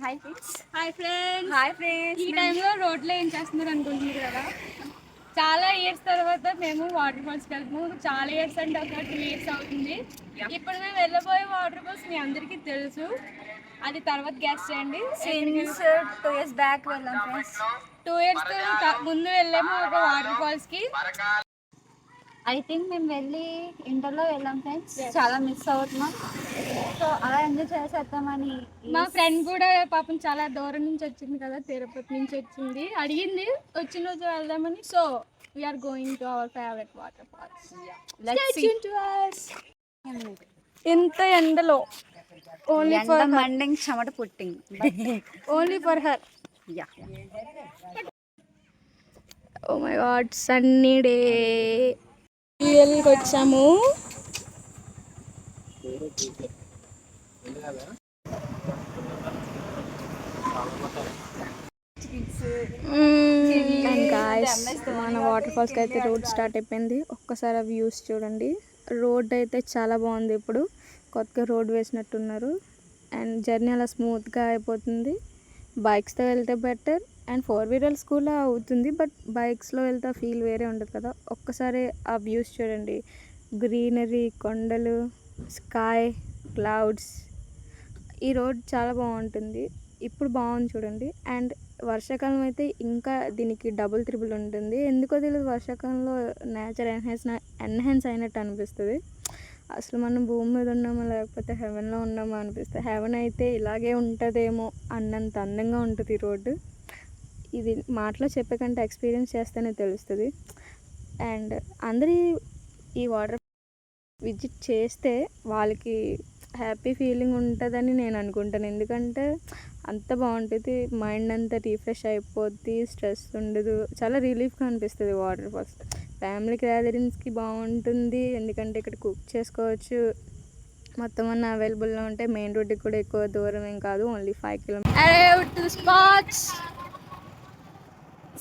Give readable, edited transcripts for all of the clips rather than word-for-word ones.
Hi friends. Hi friends. ఈ టైంలో రోడ్లో ఏం చేస్తున్నారు అనుకుంటున్నారు కదా. చాలా ఇయర్స్ తర్వాత మేము వాటర్ ఫాల్స్కి వెళ్తాము. చాలా ఇయర్స్ అంటే ఒక 2 years అవుతుంది. ఇప్పుడు మేము వెళ్ళబోయే వాటర్ ఫాల్స్ మీ అందరికీ తెలుసు. అది తర్వాత గ్యాస్ చేయండి. సిన్స్ 2 years బ్యాక్ వెళ్ళాం ఫ్రెండ్స్. 2 years ముందు వెళ్ళాము ఒక వాటర్ ఫాల్స్కి. ఐ థింక్ మేము వెళ్ళి ఇంటర్లో వెళ్ళాం ఫ్రెండ్స్. చాలా మిస్ అవుతున్నాం. సో అలా ఎంజాయ్ చేసేద్దామని. మా ఫ్రెండ్ కూడా పాపం చాలా దూరం నుంచి వచ్చింది కదా, తిరుపతి నుంచి వచ్చింది. అడిగింది వచ్చిన రోజు వెళ్దామని. So we are going to our favourite waterfalls. ఇంత ఎండలో ఓన్లీ ఫర్ మండింగ్ చెమట పుట్టింగ్ only for her. Oh my God, sunny day. రియల్కి వచ్చాము. మన వాటర్ ఫాల్స్కి అయితే రోడ్ స్టార్ట్ అయిపోయింది. ఒక్కసారి ఆ వ్యూస్ చూడండి. రోడ్ అయితే చాలా బాగుంది. ఇప్పుడు కొత్తగా రోడ్ వేసినట్టున్నారు. అండ్ జర్నీ అలా స్మూత్గా అయిపోతుంది. బైక్స్తో వెళ్తే బెటర్ అండ్ 4-wheelers కూడా అవుతుంది. బట్ బైక్స్లో వెళ్తే ఫీల్ వేరే ఉంటుంది కదా. ఒక్కసారి ఆ వ్యూస్ చూడండి. గ్రీనరీ, కొండలు, స్కై, క్లౌడ్స్. ఈ రోడ్ చాలా బాగుంటుంది. ఇప్పుడు బాగుంది చూడండి. అండ్ వర్షాకాలం అయితే ఇంకా దీనికి డబుల్ త్రిబుల్ ఉంటుంది. ఎందుకో తెలియదు, వర్షాకాలంలో నేచర్ ఎన్హాన్స్ అయినట్టు అనిపిస్తుంది. అసలు మనం భూమి మీద ఉన్నామో లేకపోతే హెవెన్లో ఉన్నామో అనిపిస్తుంది. హెవెన్ అయితే ఇలాగే ఉంటుందేమో అన్నంత అందంగా ఉంటుంది ఈ రోడ్డు. ఇది మాటలో చెప్పే కంటే ఎక్స్పీరియన్స్ చేస్తేనే తెలుస్తుంది. అండ్ అందరూ ఈ వాటర్ విజిట్ చేస్తే వాళ్ళకి హ్యాపీ ఫీలింగ్ ఉంటుందని నేను అనుకుంటాను. ఎందుకంటే అంత బాగుంటుంది. మైండ్ అంతా రిఫ్రెష్ అయిపోద్ది. స్ట్రెస్ ఉండదు. చాలా రిలీఫ్గా అనిపిస్తుంది వాటర్ ఫాల్స్. ఫ్యామిలీ గ్యాదరింగ్స్కి బాగుంటుంది. ఎందుకంటే ఇక్కడ కుక్ చేసుకోవచ్చు. మొత్తం అన్న అవైలబుల్లో ఉంటాయి. మెయిన్ రోడ్డుకి కూడా ఎక్కువ దూరం ఏం కాదు. Only 5 kilometers.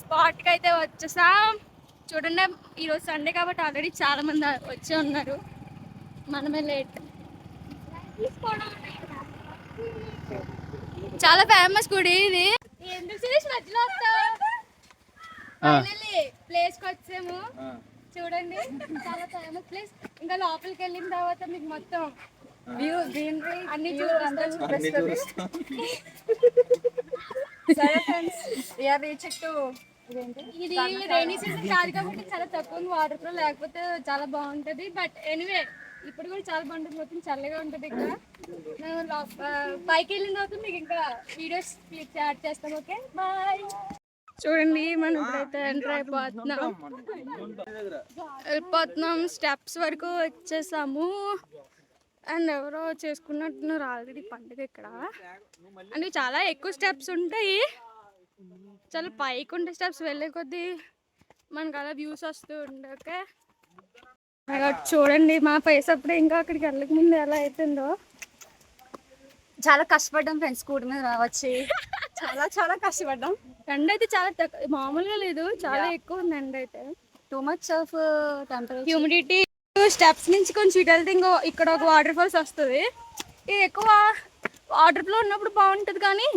స్పాట్కి అయితే వచ్చేసాం. చూడండి, ఈరోజు సండే కాబట్టి ఆల్రెడీ చాలా మంది వచ్చే ఉన్నారు. మనమే లేట్. చాలా ఫేమస్ గుడి ఇది. మధ్యలో ప్లేస్ కి వచ్చాము. చూడండి, చాలా ఫేమస్ ప్లేస్. ఇంకా లోపలికి వెళ్ళిన తర్వాత మీకు మొత్తం వ్యూ, గ్రీనరీ అన్ని చూపిస్తుంది. ఇది రైనీ సీజన్ కాదు కాబట్టి చాలా తక్కువ వాటర్ ఫ్లో, లేకపోతే చాలా బాగుంటది. బట్ ఎనీవే ఇప్పుడు కూడా చాలా బాగుంటుంది. మొత్తం చల్లగా ఉంటుంది. ఇక్కడ మేము పైకి వెళ్ళిన తర్వాత మీకు ఇంకా వీడియోస్ క్లిక్ యాడ్ చేస్తాం. Okay, bye. చూడండి, మనం ఇప్పుడైతే ఎంటర్ వెళ్ళిపోతున్నాం. స్టెప్స్ వరకు వచ్చేసాము. అండ్ ఎవరో చేసుకున్నట్టున్నారు ఆల్రెడీ పండుగ ఇక్కడ. అంటే చాలా ఎక్కువ స్టెప్స్ ఉంటాయి. చాలా పైకి ఉండే స్టెప్స్ వెళ్ళే కొద్దీ మనకు అలా వ్యూస్ వస్తూ ఉంటాయి. ఓకే, చూడండి మా ఫేస్ అప్పుడు ఇంకా అక్కడికి వెళ్ళక ముందు ఎలా అవుతుందో. చాలా కష్టపడ్డాం ఫ్రెండ్స్, స్కూటీ మీద రావచ్చి. చాలా చాలా కష్టపడ్డాం. ఎండ అయితే చాలా మామూలుగా లేదు, చాలా ఎక్కువ ఉంది ఎండ అయితే. Too much of temperature, humidity. Steps నుంచి కొంచెం ఇటు వెళ్తే ఇంకో ఇక్కడ ఒక వాటర్ ఫాల్స్ వస్తుంది. ఇది ఎక్కువ వాటర్ ఫ్లో ఉన్నప్పుడు బాగుంటుంది, కానీ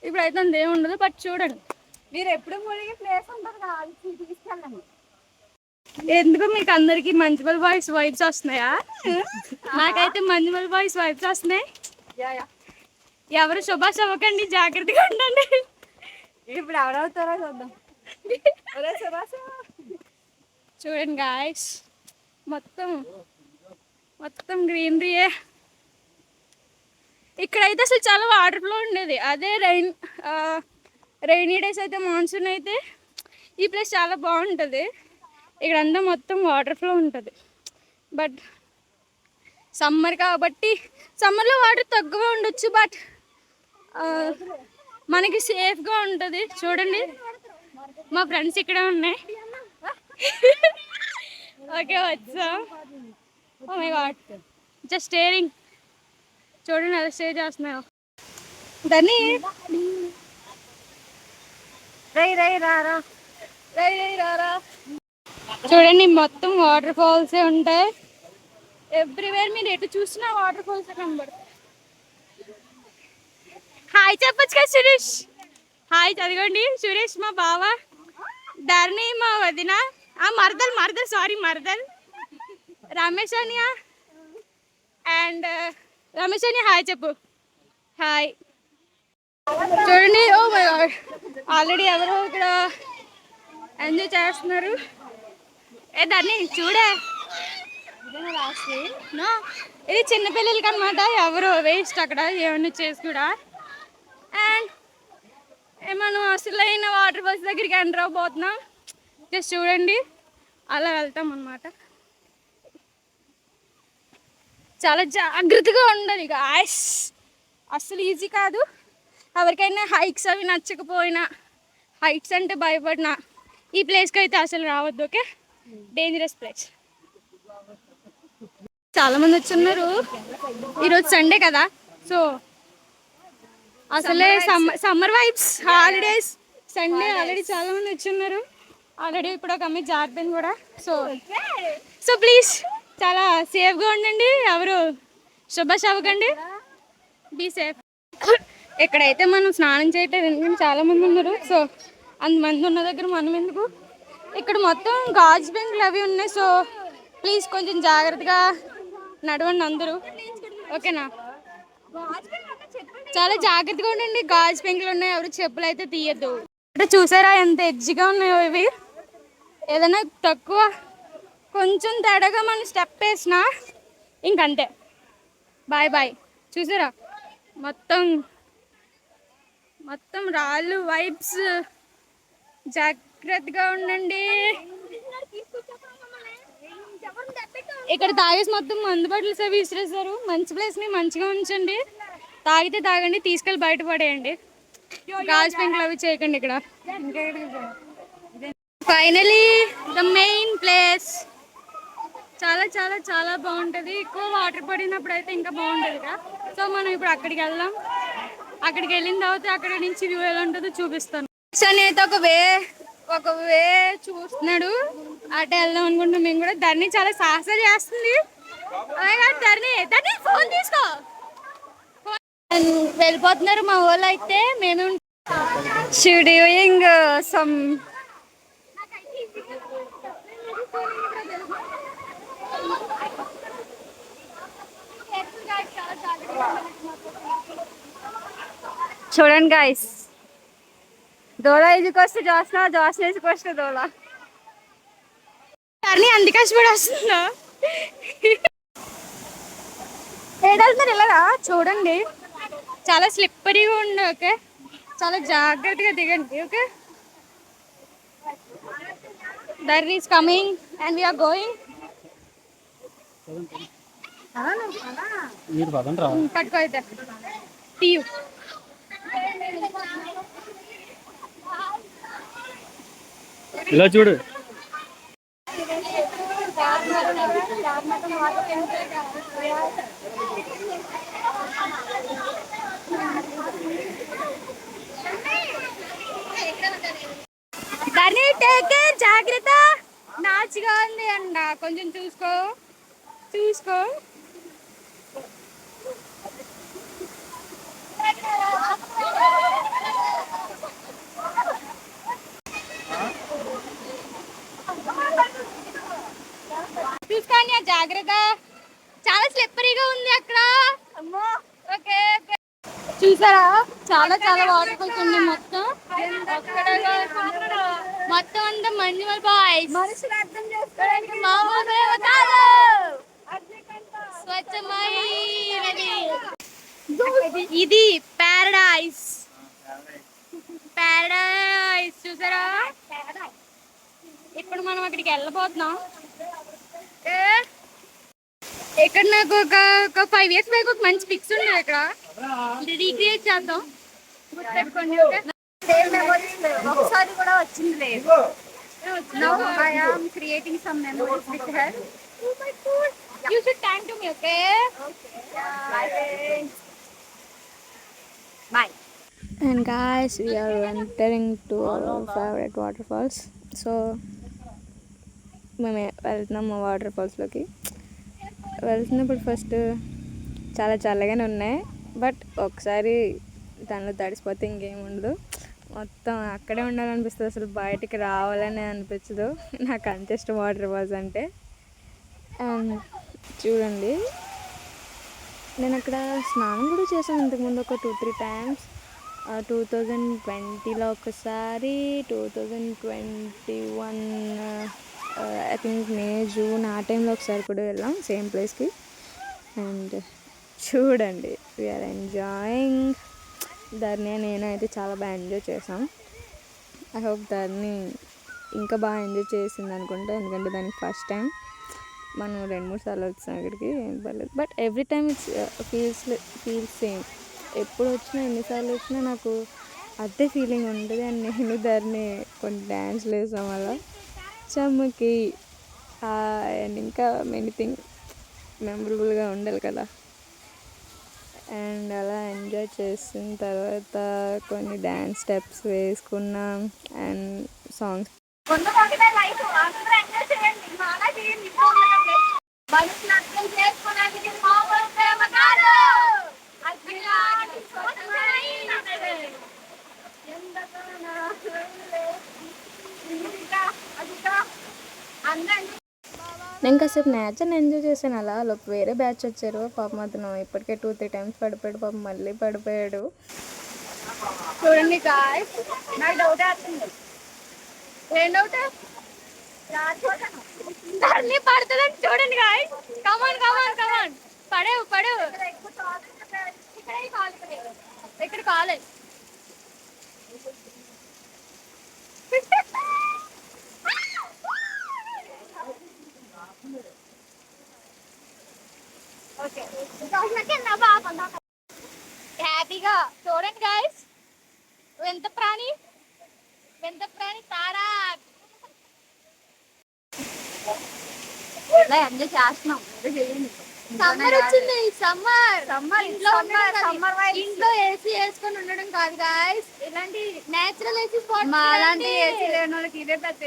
ఇప్పుడు అయితే అంత ఏమి ఉండదు. బట్ చూడండి, మీరు ఎప్పుడు మునిగే ప్లేస్ ఉంటుంది కదా, తీసుకెళ్ళండి. ఎందుకు మీకు అందరికి మంజుమల్ బాయ్స్ వైబ్స్ వస్తున్నాయా? నాకైతే మంజుమల్ బాయ్స్ వైబ్స్ వస్తున్నాయి. ఎవరు శుభాష్ అవ్వకండి, జాగ్రత్తగా ఉండండి. ఇప్పుడు ఎవరవుతారో చూద్దాం. చూడండి గాయస్, మొత్తం గ్రీనరీయే. ఇక్కడైతే అసలు చాలా వాటర్ ఫ్లో ఉండేది. అదే రైనీ డేస్ అయితే, మాన్సూన్ అయితే ఈ ప్లేస్ చాలా బాగుంటుంది. ఇక్కడంతా మొత్తం వాటర్ ఫ్లో ఉంటుంది. బట్ సమ్మర్ కాబట్టి సమ్మర్లో వాటర్ తక్కువ ఉండొచ్చు. బట్ మనకి సేఫ్గా ఉంటుంది. చూడండి, మా ఫ్రెండ్స్ ఇక్కడే ఉన్నాయి. ఓకే, వచ్చాం. Oh my god, just staring. చూడండి ఎలా స్టే చేస్తున్నాయో. దాన్ని రారా. చూడండి, మొత్తం వాటర్ ఫాల్సే ఉంటాయి. ఎవ్రీవేర్ మీరు ఎటు చూసినా వాటర్ ఫాల్స్ కనబడతాయి. హాయ్ చెప్పొచ్చు కదా సురేష్. హాయ్ చదివండి. సురేష్ మా బావ, ధరణి మా వదిన, మరదల్ సారీ మరదల్, రమేష్ అనియా అండ్ రమేష్ అనియా హాయ్ చెప్పు. హాయ్ చూడండి. ఓ మై గాడ్, ఆల్రెడీ ఎవరో ఇక్కడ ఎంజాయ్ చేస్తున్నారు. ఏ ధరణి చూడే, నో ఇది చిన్నపిల్లలకి అనమాట. ఎవరు వేస్ట్ అక్కడ ఏమన్నా చేసి కూడా. అండ్ మనం అసలైన వాటర్ ఫాల్స్ దగ్గరికి ఎంటర్ అవబోతున్నాం. జస్ట్ చూడండి, అలా వెళ్తాం అనమాట. చాలా జాగ్రత్తగా ఉండాలి గాయ్స్, అస్సలు ఈజీ కాదు. ఎవరికైనా హైక్స్ అవి నచ్చకపోయినా, హైట్స్ అంటే భయపడినా ఈ ప్లేస్కి అయితే అసలు రావద్దు. Okay, dangerous place. చాలా మంది వచ్చున్నారు. ఈరోజు సండే కదా, సో అసలే summer vibes, holidays, Sunday already చాలా మంది వచ్చున్నారు. ఆల్రెడీ ఇప్పుడు ఒక అమ్మాయి జారిపోయింది కూడా. సో ప్లీజ్ చాలా సేఫ్గా ఉండండి, ఎవరు శుభాష్ అవ్వకండి, బీ సేఫ్. ఎక్కడైతే మనం స్నానం చేయట్లేదు ఎందుకంటే చాలా మంది ఉన్నారు. సో అంతమంది ఉన్న దగ్గర మనం ఎందుకు. ఇక్కడ మొత్తం గాజు బెంకులు అవి ఉన్నాయి. సో ప్లీజ్ కొంచెం జాగ్రత్తగా నడవండి అందరూ, ఓకేనా. చాలా జాగ్రత్తగా ఉండండి, గాజు పెంకులు ఉన్నాయి, ఎవరు చెప్పులు అయితే తీయద్దు. అంటే చూసారా ఎంత ఎడ్జిగా ఉన్నాయో ఇవి. ఏదైనా తక్కువ కొంచెం తేడాగా మనం స్టెప్ వేసినా ఇంకంతే, బాయ్ బాయ్. చూసారా మొత్తం మొత్తం రాళ్ళు వైబ్స్. జాగ్రత్తగా ఉండండి. ఇక్కడ తాగేసి మొత్తం మందు బాటిల్స్ అవి విసిరేస్తారు. మంచి ప్లేస్ని మంచిగా ఉంచండి, తాగితే తాగండి, తీసుకెళ్ళి బయట పడేయండి. గాజు పెంకులు అవి చేయకండి ఇక్కడ. Finally the main place. చాలా చాలా చాలా బాగుంటుంది. ఎక్కువ వాటర్ పడినప్పుడు అయితే ఇంకా బాగుంటుంది కదా. సో మనం ఇప్పుడు అక్కడికి వెళ్దాం. అక్కడికి వెళ్ళిన తర్వాత అక్కడ నుంచి వ్యూ ఎలా ఉంటుందో చూపిస్తాను. అయితే ఒక వే చూస్తున్నాడు, అటు వెళ్దాం అనుకుంటున్నాం మేము కూడా. ధరణి చాలా సాహసాలు చేస్తుంది. ధరణి ఫోన్ తీసుకో. వెళ్ళిపోతున్నారు మా వాళ్ళు. అయితే మేము షూడింగ్ సమ్ చూడండి గాయస్, దోళ ఎదుకొస్తే జోస్న ఎదుకొస్తే దోళ. కానీ అంత కష్టపడి వస్తుందా ఏడాళ్తున్నారు ఇలాగా. చూడండి చాలా స్లిప్పరీగా ఉంది. ఓకే, చాలా జాగ్రత్తగా దిగండి. Okay, Dharani is coming and we're going. పట్టుకో అయితే తీయు. ఇలా చూడు. ధరణి టేక్ కేర్, జాగ్రత్త. నాచిగా ఉంది అంట, కొంచెం చూసుకో. చూసుకోండి, జాగ్రత్త. చాలా స్లిప్పరీగా ఉంది అక్కడ. ఓకే, చూసారా చాలా చాలా వాటర్ ఫాల్స్ ఉన్నాయి. మొత్తం అంతా మంజుమల్ బాయ్స్. మనుషులు అర్థం చేసుకోవడానికి స్వచ్ఛమైనది. ఇది ప్యారడైస్. చూసారా, ఇప్పుడు మనం అక్కడికి వెళ్ళబోతున్నాం. ఇక్కడ నాకు ఒక 5 years బ్యాక్ ఒక మంచి పిక్స్ ఉండేది. ఇక్కడ రీక్రియేట్ చేద్దాం, గుర్తుపెట్టుకోండి. ఒకసారి కూడా వచ్చింది లేదు. Now I am creating some memories with her. Oh my God! You should thank to me, okay? Bye. And guys, we are entering to our favorite waterfalls. So మేము వెళ్తున్నాం మా వాటర్ ఫాల్స్లోకి. వెళ్తున్నప్పుడు ఫస్ట్ చాలా చల్లగానే ఉన్నాయి, బట్ ఒకసారి దానిలో తడిసిపోతే ఇంకేం ఉండదు. మొత్తం అక్కడే ఉండాలనిపిస్తుంది, అసలు బయటికి రావాలని అనిపించదు నాకు అంత ఇష్టం వాటర్ ఫాల్స్ అంటే. అండ్ చూడండి, నేను అక్కడ స్నానం కూడా చేశాను ఇంతకుముందు ఒక 2-3 టైమ్స్. 2020లో ఒకసారి, 2021 ఐ థింక్ మే జూన్ ఆ టైంలో ఒకసారి కూడా వెళ్ళాం సేమ్ ప్లేస్కి. అండ్ చూడండి, వీఆర్ ఎంజాయింగ్. ధర్ని నేను అయితే చాలా బాగా ఎంజాయ్ చేసాం. ఐ హోప్ ధర్ని ఇంకా బాగా ఎంజాయ్ చేసింది అనుకుంటా, ఎందుకంటే దానికి ఫస్ట్ టైం. మనం 2-3 సార్లు వచ్చాం ఇక్కడికి, ఏం పర్లేదు. But every time it's feels same. ఎప్పుడు వచ్చినా ఎన్నిసార్లు వచ్చినా నాకు అదే ఫీలింగ్ ఉంటుంది. అండ్ నేను ధర్ని కొన్ని డ్యాన్స్లు వేసాం అలా చమ్మకి. అండ్ ఇంకా ఎనీథింగ్ మెమరబుల్గా ఉండాలి కదా. అండ్ అలా ఎంజాయ్ చేసిన తర్వాత కొన్ని డ్యాన్స్ స్టెప్స్ వేసుకున్నాం అండ్ సాంగ్స్. నేను కాసేపు నేచర్ని ఎంజాయ్ చేశాను. అలా వేరే బ్యాచ్ వచ్చారు పాపం, అతను ఇప్పటికే 2-3 టైమ్స్ పడిపోయాడు పాపం, మళ్ళీ పడిపోయాడు. చూడండి గాయ్స్, నాకు డౌట్ వస్తుంది. ఏం డౌట్? తల్లి పడుతుందని చూడండి గాయ్స్. కమాన్ కమాన్ కమాన్, పడవు పడవు. ఇక్కడ కాలేదు. హ్యాపీగా చూడండి గాయస్, వింత ప్రాణి తారా ఎంజాయ్ చేస్తున్నాం. సమ్మర్ వచ్చింది, సమ్మర్ ఇంట్లో ఏసీ వేసుకొని ఉండడం కాదు గాయస్, ఇలాంటి నేచురల్ ఏసీ స్పాట్. మా అలాంటి ఏసీ లేని వాళ్ళకి ఇదే పెద్ద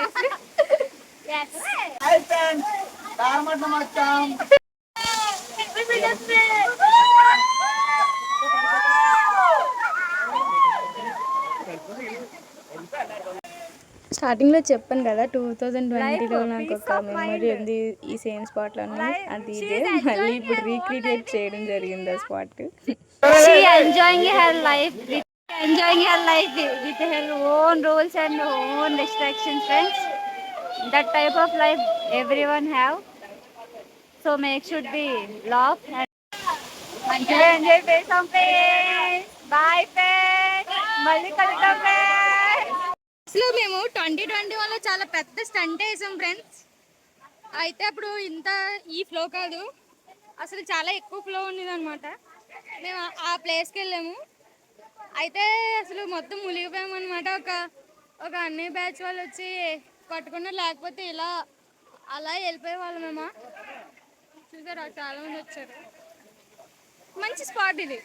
స్టార్టింగ్లో చెప్పాను కదా 2020లో నాకు ఒక మెమరీ ఉంది ఈ సేమ్ స్పాట్లోనే, అది ఇదే. మళ్ళీ ఇప్పుడు రీక్రియేట్ చేయడం జరిగింది ఆ spot. enjoying her life with her own rules and own restrictions, friends. That type of life everyone have, so make should be love and enjoy చేసాం friends. Bye friends, మళ్ళీ కలుద్దాం friends. అసలు మేము 2021లో చాలా పెద్ద స్టంట్ వేసాం ఫ్రెండ్స్. అయితే అప్పుడు ఇంత ఈ ఫ్లో కాదు, అసలు చాలా ఎక్కువ ఫ్లో ఉండేది అనమాట. మేము ఆ ప్లేస్కి వెళ్ళాము, అయితే అసలు మొత్తం మునిగిపోయాము అనమాట. ఒక అన్ని బ్యాచ్ వాళ్ళు వచ్చి పట్టుకున్నారు, లేకపోతే ఇలా అలా వెళ్ళిపోయే వాళ్ళు మేము. చూసారా, చాలా మంది వచ్చారు. మంచి స్పాట్ ఇది.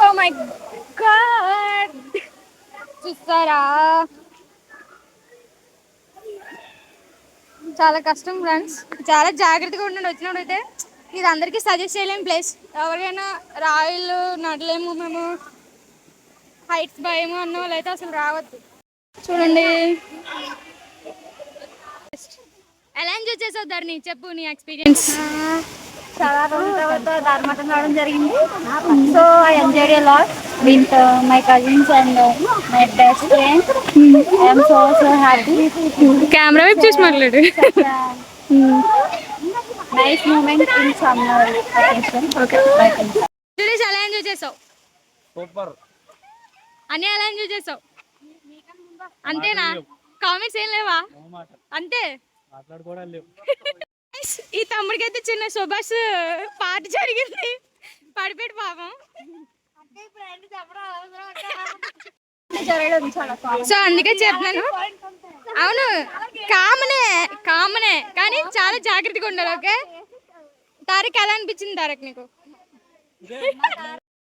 Oh my god, చూస్తారా, చాలా కష్టం ఫ్రెండ్స్. చాలా జాగ్రత్తగా ఉండండి వచ్చినప్పుడు. అయితే ఇది అందరికీ సజెస్ట్ చేయలేని ప్లేస్. ఎవరికైనా రాయిలు నడలేము మేము, హైట్స్ భయము అన్న వాళ్ళు అయితే అసలు రావద్దు. చూడండి, ఎలా ఎంజాయ్ చేసావు ధర్ని, చెప్పు నీ ఎక్స్పీరియన్స్. చాలా రోజుల తర్వాత ధర్మటం రావడం జరిగింది. So I enjoyed a lot with my cousins and my best friend. I'm so happy. Camera వైపు చూసి మాట్లాడు. Nice moment in summer vacation. Okay, ఎలా ఎంజాయ్ చేసావు? సూపర్. అన్నీ ఎలా ఎంజాయ్ చేసావు? అంతేనా? కామెంట్స్ ఏం లేవా? అంతే. మాట్లాడుకోవడం లేవు. ఈ తమ్ముడికి అయితే చిన్న సుభాష్ పాట జరిగింది, పడిపోయాడు పాపం. సో అందుకే చెప్తున్నాను. అవును, కామనే కానీ చాలా జాగ్రత్తగా ఉండాలి. ఓకే తారక్, ఎలా అనిపించింది తారక్ నీకు?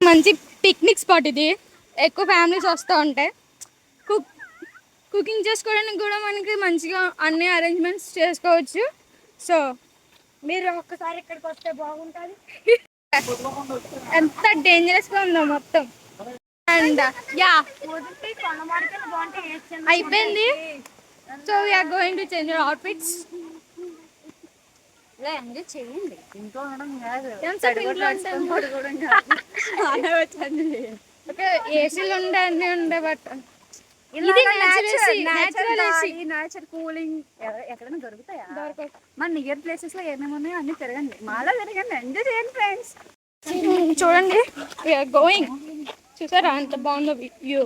మంచి పిక్నిక్ స్పాట్ ఇది, ఎక్కువ ఫ్యామిలీస్ వస్తూ ఉంటాయి. కుకింగ్ చేసుకోవడానికి కూడా మనకి మంచిగా అన్ని అరేంజ్మెంట్స్ చేసుకోవచ్చు. సో మీరు ఒక్కసారి ఇక్కడికి వస్తే బాగుంటుంది. ఎంత డేంజరస్గా ఉందో మొత్తం. అండ్ యా అయిపోయింది. So we are going to change our outfits. ఇలా ఎంజాయ్ చేయండి, ఇంట్లో ఉండడం కాదు. ఓకే ఏసీలు ఉండే అన్నీ ఉండే బట్ ఇది నేచురల్ కూలింగ్ ఎక్కడైనా దొరుకుతాయా? మన నియర్ ప్లేసెస్ లో ఏమేమి ఉన్నాయో అన్ని తిరగండి, మాలో తిరగండి, ఎంజాయ్ చేయండి ఫ్రెండ్స్. చూడండి వీఆర్ గోయింగ్. చూసారా అంత బాగుందో వ్యూ.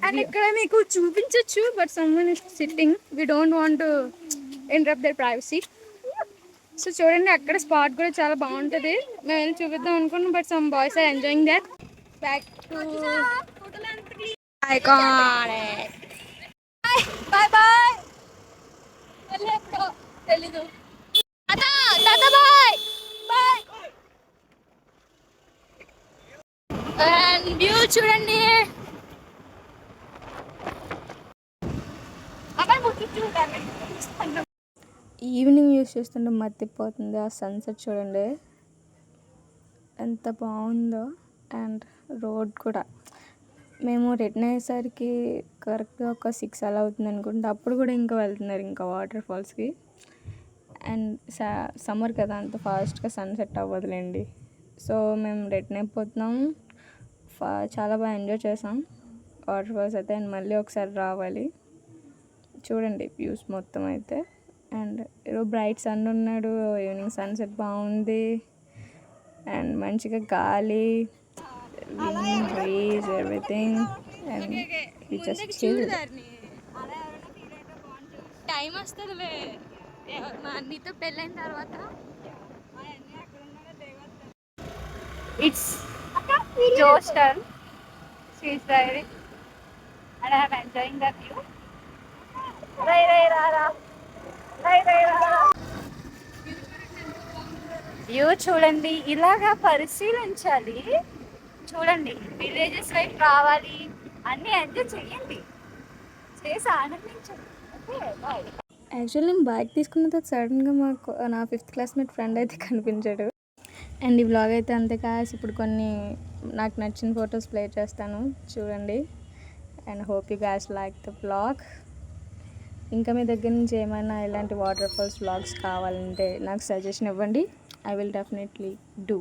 అండ్ ఇక్కడ మీకు చూపించచ్చు but someone is sitting. We don't want to interrupt their privacy. So చూడండి అక్కడ స్పాట్ కూడా చాలా బాగుంటుంది. మేము వెళ్ళి చూపిద్దాం అనుకున్నాం but some boys are enjoying that. Back to iconic. Bye bye. తెలీదు. Tata bye bye. And view చూడండి. ఈవినింగ్ యూస్ చేస్తుంటే మర్చిపోతుంది. ఆ సన్సెట్ చూడండి ఎంత బాగుందో. అండ్ రోడ్ కూడా మేము రిటర్న్ అయ్యేసరికి కరెక్ట్గా ఒక 6 అలా అవుతుంది అనుకుంటే అప్పుడు కూడా ఇంకా వెళ్తున్నారు ఇంకా వాటర్ ఫాల్స్కి. అండ్ సమ్మర్ కదా అంత ఫాస్ట్గా సన్సెట్ అవ్వదులేండి. సో మేము రిటర్న్ అయిపోతున్నాం. చాలా బాగా ఎంజాయ్ చేసాం వాటర్ ఫాల్స్ అయితే. అండ్ మళ్ళీ ఒకసారి రావాలి. చూడండి వ్యూస్ మొత్తం అయితే. అండ్ ఈరోజు బ్రైట్ సన్ ఉన్నాడు. ఈవినింగ్ సన్సెట్ బాగుంది. అండ్ మంచిగా గాలి, breeze, everything, and we just chill. Time వస్తుందిలే మా అన్నితో పెళ్ళైన తర్వాత. It's Joe's turn. She's driving and I'm enjoying the view. Rai Rara. View చూడండి, ఇలాగా పరిశీలించాలి. చూడండి విలేజెస్ వైపు రావాలి, అన్నీ ఎంజాయ్ చేయండి, చేసి ఆనందించండి. Okay bye. యాక్చువల్లీ నేను బైక్ తీసుకున్న తర్వాత సడన్గా నా 5th క్లాస్మేట్ ఫ్రెండ్ అయితే కనిపించాడు. అండ్ ఈ వ్లాగ్ అయితే అంతే కాస్. ఇప్పుడు కొన్ని నాకు నచ్చిన ఫొటోస్ ప్లే చేస్తాను చూడండి. And hope you guys like the vlog. ఇంకా మీ దగ్గర నుంచి ఏమైనా ఇలాంటి వాటర్ ఫాల్స్ వ్లాగ్స్ కావాలంటే నాకు సజెషన్ ఇవ్వండి. I will definitely do.